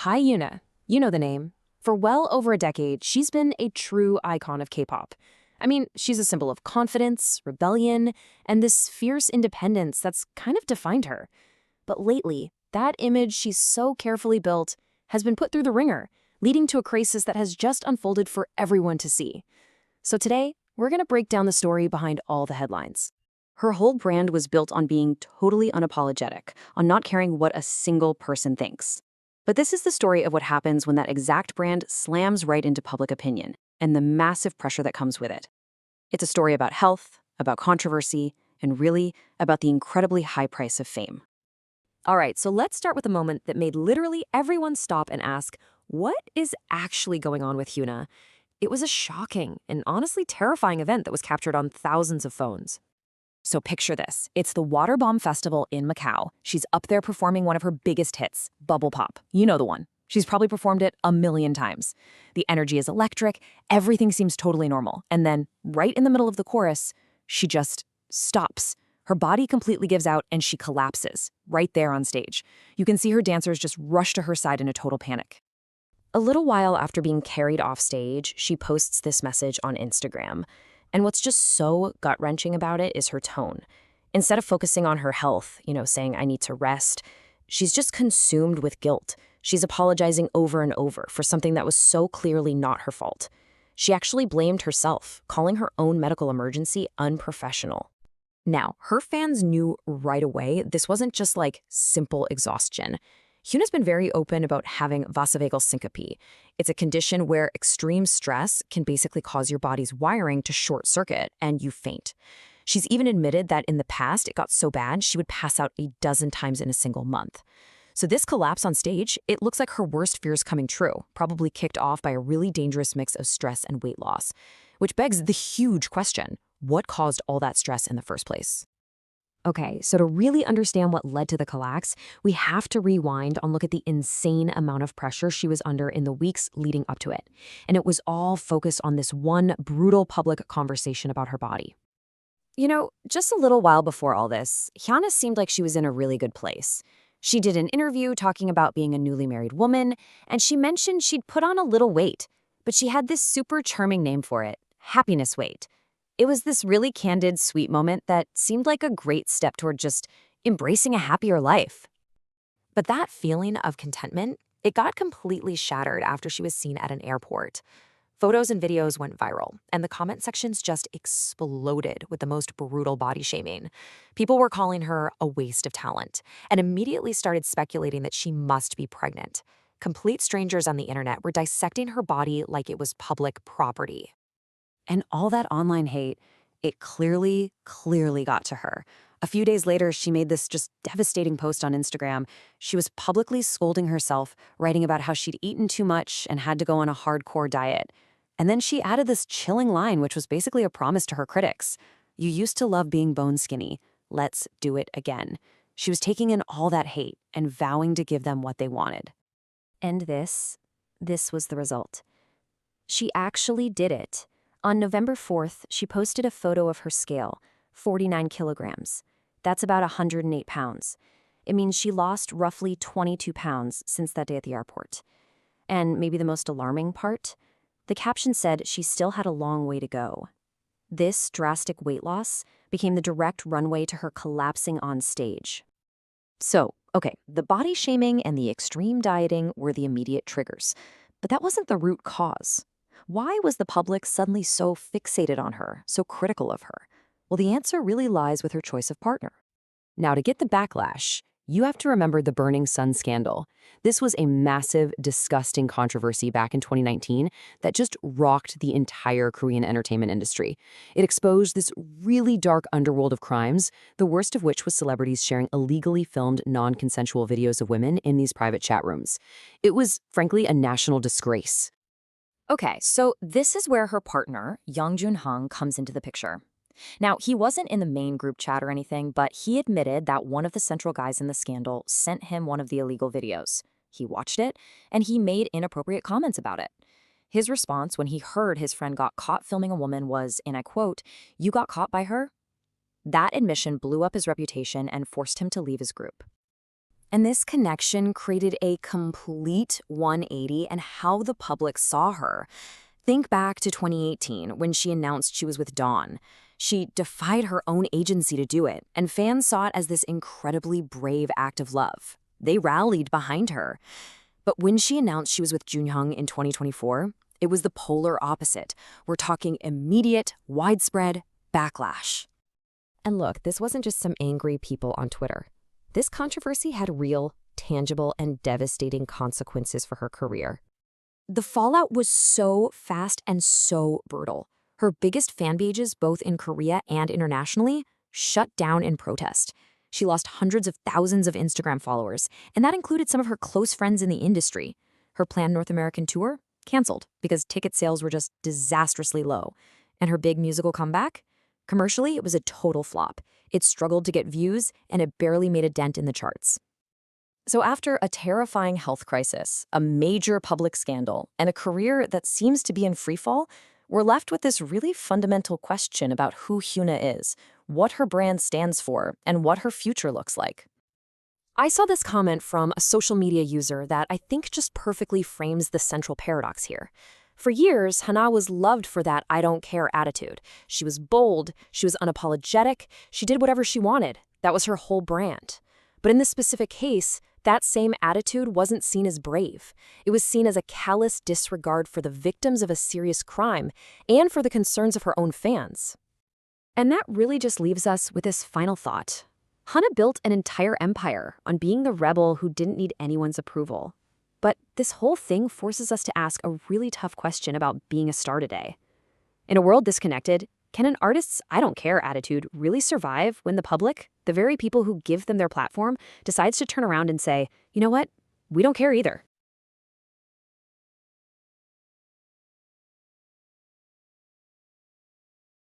HyunA, you know the name. For well over a decade, she's been a true icon of K-pop. I mean, she's a symbol of confidence, rebellion, and this fierce independence that's kind of defined her. But lately, that image she's so carefully built has been put through the ringer, leading to a crisis that has just unfolded for everyone to see. So today, we're going to break down the story behind all the headlines. Her whole brand was built on being totally unapologetic, on not caring what a single person thinks. But this is the story of what happens when that exact brand slams right into public opinion, and the massive pressure that comes with it. It's a story about health, about controversy, and really about the incredibly high price of fame. All right, so let's start with a moment that made literally everyone stop and ask, what is actually going on with HyunA? It was a shocking and honestly terrifying event that was captured on thousands of phones. So picture this. It's the Water Bomb Festival in Macau. She's up there performing one of her biggest hits, Bubble Pop. You know the one. She's probably performed it a million times. The energy is electric, everything seems totally normal. And then, right in the middle of the chorus, she just stops. Her body completely gives out and she collapses, right there on stage. You can see her dancers just rush to her side in a total panic. A little while after being carried off stage, she posts this message on Instagram. And what's just so gut-wrenching about it is her tone. Instead of focusing on her health, saying, I need to rest, she's just consumed with guilt. She's apologizing over and over for something that was so clearly not her fault. She actually blamed herself, calling her own medical emergency unprofessional. Now, her fans knew right away this wasn't just like simple exhaustion. HyunA's been very open about having vasovagal syncope. It's a condition where extreme stress can basically cause your body's wiring to short circuit and you faint. She's even admitted that in the past it got so bad she would pass out a dozen times in a single month. So this collapse on stage, it looks like her worst fears coming true, probably kicked off by a really dangerous mix of stress and weight loss. Which begs the huge question, what caused all that stress in the first place? Okay, so to really understand what led to the collapse, we have to rewind and look at the insane amount of pressure she was under in the weeks leading up to it. And it was all focused on this one brutal public conversation about her body. Just a little while before all this, HyunA seemed like she was in a really good place. She did an interview talking about being a newly married woman, and she mentioned she'd put on a little weight, but she had this super charming name for it, happiness weight. It was this really candid, sweet moment that seemed like a great step toward just embracing a happier life. But that feeling of contentment, it got completely shattered after she was seen at an airport. Photos and videos went viral, and the comment sections just exploded with the most brutal body shaming. People were calling her a waste of talent, and immediately started speculating that she must be pregnant. Complete strangers on the internet were dissecting her body like it was public property. And all that online hate, it clearly got to her. A few days later, she made this just devastating post on Instagram. She was publicly scolding herself, writing about how she'd eaten too much and had to go on a hardcore diet. And then she added this chilling line, which was basically a promise to her critics. You used to love being bone skinny. Let's do it again. She was taking in all that hate and vowing to give them what they wanted. And this was the result. She actually did it. On November 4th, she posted a photo of her scale, 49 kilograms. That's about 108 pounds. It means she lost roughly 22 pounds since that day at the airport. And maybe the most alarming part? The caption said she still had a long way to go. This drastic weight loss became the direct runway to her collapsing on stage. So, okay, the body shaming and the extreme dieting were the immediate triggers. But that wasn't the root cause. Why was the public suddenly so fixated on her, so critical of her? Well, the answer really lies with her choice of partner. Now, to get the backlash, you have to remember the Burning Sun scandal. This was a massive, disgusting controversy back in 2019 that just rocked the entire Korean entertainment industry. It exposed this really dark underworld of crimes, the worst of which was celebrities sharing illegally filmed non-consensual videos of women in these private chat rooms. It was, frankly, a national disgrace. Okay, so this is where her partner, Young Jun-hung, comes into the picture. Now, he wasn't in the main group chat or anything, but he admitted that one of the central guys in the scandal sent him one of the illegal videos. He watched it, and he made inappropriate comments about it. His response when he heard his friend got caught filming a woman was, and I quote, "You got caught by her?" That admission blew up his reputation and forced him to leave his group. And this connection created a complete 180 in how the public saw her. Think back to 2018 when she announced she was with Dawn. She defied her own agency to do it, and fans saw it as this incredibly brave act of love. They rallied behind her. But when she announced she was with Junyoung in 2024, it was the polar opposite. We're talking immediate, widespread backlash. And look, this wasn't just some angry people on Twitter. This controversy had real, tangible, and devastating consequences for her career. The fallout was so fast and so brutal. Her biggest fan pages, both in Korea and internationally, shut down in protest. She lost hundreds of thousands of Instagram followers, and that included some of her close friends in the industry. Her planned North American tour canceled because ticket sales were just disastrously low. And her big musical comeback? Commercially, it was a total flop. It struggled to get views, and it barely made a dent in the charts. So after a terrifying health crisis, a major public scandal, and a career that seems to be in freefall, we're left with this really fundamental question about who HyunA is, what her brand stands for, and what her future looks like. I saw this comment from a social media user that I think just perfectly frames the central paradox here. For years, HyunA was loved for that I don't care attitude. She was bold, she was unapologetic, she did whatever she wanted. That was her whole brand. But in this specific case, that same attitude wasn't seen as brave. It was seen as a callous disregard for the victims of a serious crime and for the concerns of her own fans. And that really just leaves us with this final thought. HyunA built an entire empire on being the rebel who didn't need anyone's approval. But this whole thing forces us to ask a really tough question about being a star today. In a world disconnected, can an artist's I don't care attitude really survive when the public, the very people who give them their platform, decides to turn around and say, you know what, we don't care either?